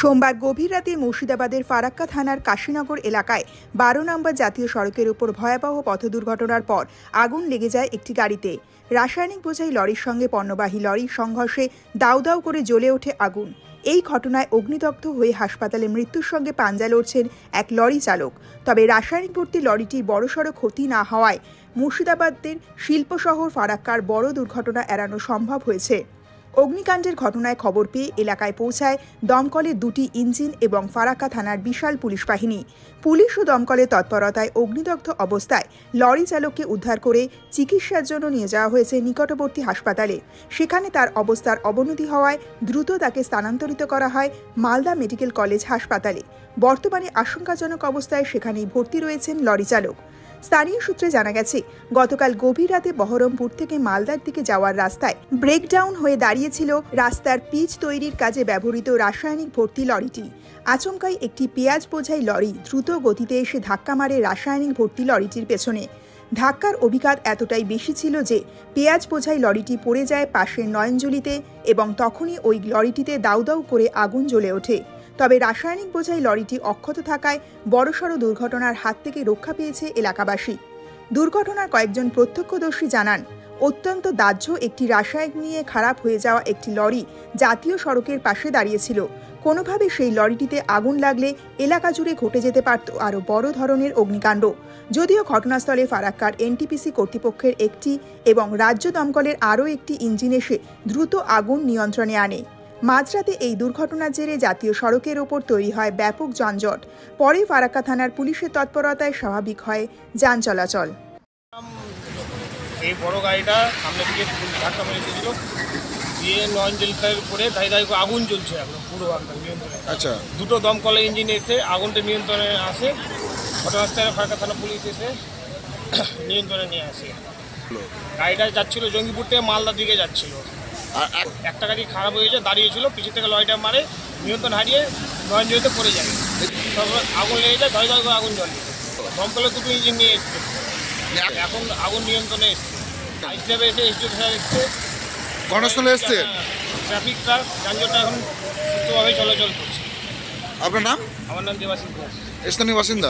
সোমবার গভীর রাতে মুর্শিদাবাদের ফারাক্কা থানার কাশীনগর এলাকায় 12 নম্বর জাতীয় সড়কের উপর ভয়াবহ পথ দুর্ঘটনার পর আগুন লেগে যায় একটি গাড়িতে। রাসায়নিক বোঝাই লরির সঙ্গে পণ্যবাহী লরির সংঘর্ষে দাউ দাউ করে জ্বলে ওঠে আগুন। এই ঘটনায় অগ্নিদগ্ধ হয়ে হাসপাতালে মৃত্যুর সঙ্গে পাঞ্জা লড়ছেন এক লরি চালক। তবে রাসায়নিক ভর্তি লরিটির বড়সড় ক্ষতি না হওয়ায় মুর্শিদাবাদের শিল্প শহর ফারাক্কার বড় দুর্ঘটনা এড়ানো সম্ভব হয়েছে। অগ্নিকাণ্ডের ঘটনায় খবর পেয়ে এলাকায় পৌঁছায় দমকলের দুটি ইঞ্জিন এবং ফারাক্কা থানার বিশাল পুলিশ বাহিনী। পুলিশ ও দমকলের তৎপরতায় অগ্নিদগ্ধ অবস্থায় লরি চালককে উদ্ধার করে চিকিৎসার জন্য নিয়ে যাওয়া হয়েছে নিকটবর্তী হাসপাতালে। সেখানে তার অবস্থার অবনতি হওয়ায় দ্রুত তাকে স্থানান্তরিত করা হয় মালদা মেডিকেল কলেজ হাসপাতালে। বর্তমানে আশঙ্কাজনক অবস্থায় সেখানেই ভর্তি রয়েছেন লরি চালক। স্থানীয় সূত্রে জানা গেছে, গতকাল গভীর রাতে বহরমপুর থেকে মালদার দিকে যাওয়ার রাস্তায় ব্রেকডাউন হয়ে দাঁড়িয়েছিল রাস্তার পিচ তৈরির কাজে ব্যবহৃত রাসায়নিক ভর্তি লরিটি। আচমকাই একটি পেঁয়াজ বোঝাই লরি দ্রুত গতিতে এসে ধাক্কা মারে রাসায়নিক ভর্তি লরিটির পেছনে। ধাক্কার অভিঘাত এতটাই বেশি ছিল যে পেঁয়াজ বোঝাই লরিটি পড়ে যায় পাশের নয়নজলিতে এবং তখনই ওই লরিটিতে দাউ দাউ করে আগুন জ্বলে ওঠে। তবে রাসায়নিক বোঝাই লরিটি অক্ষত থাকায় বড়সড় দুর্ঘটনার হাত থেকে রক্ষা পেয়েছে এলাকাবাসী। দুর্ঘটনার কয়েকজন প্রত্যক্ষদর্শী জানান, অত্যন্ত দাহ্য একটি রাসায়নিক নিয়ে খারাপ হয়ে যাওয়া একটি লরি জাতীয় সড়কের পাশে দাঁড়িয়েছিল। কোনোভাবে সেই লরিটিতে আগুন লাগলে এলাকা জুড়ে ঘটে যেতে পারত আরও বড় ধরনের অগ্নিকাণ্ড। যদিও ঘটনাস্থলে ফারাক্কার এনটিপিসি কর্তৃপক্ষের একটি এবং রাজ্য দমকলের আরও একটি ইঞ্জিন এসে দ্রুত আগুন নিয়ন্ত্রণে আনে। মাঝরাতে এই দুর্ঘটনার জেরে জাতীয় সড়কের ওপর তৈরি হয় ব্যাপক যানজট। পরে ফারাক্কা থানার পুলিশের তৎপরতায় স্বাভাবিক হয় যান চলাচল। এই বড় গাড়িটা সামনে দিকে ধাক্কা মেরে দিয়েছিল, দিয়ে নয়নজলিটার উপরে ধাই ধাই করে আগুন জ্বলছে একদম পুরো একদম নিয়ন্ত্রণে। আচ্ছা, দুটো দমকলের ইঞ্জিন এসে আগুনটা নিয়ন্ত্রণে আসে। ঘটনাস্থলে ফারাক্কা থানা পুলিশ এসে নিয়ন্ত্রণে নিয়ে আসে। গাড়িটা যাচ্ছিল জঙ্গিপুর থেকে মালদার দিকে যাচ্ছিল। একটা গাড়ি খারাপ হয়েছে, দাঁড়িয়েছিল, পিছন থেকে লরিটা মারে নিয়ন্ত্রণ হারিয়ে নয়নজলিতে পড়ে যায়। তারপর আগুন লেগে যায়, ধয় ধয় করে আগুন জ্বলে। দমকলের দুটো ইঞ্জিন নিয়ে এসছে, এখন আগুন নিয়ন্ত্রণে এসছে। হিসেবে এসে এসডিও স্যার এসছে, ঘটনাস্থলে এসছে। ট্রাফিকটা যানজটটা এখন সুস্থভাবে চলাচল করছে। আপনার নাম? আমার নাম দেবাশিস দাস, স্থানীয় বাসিন্দা।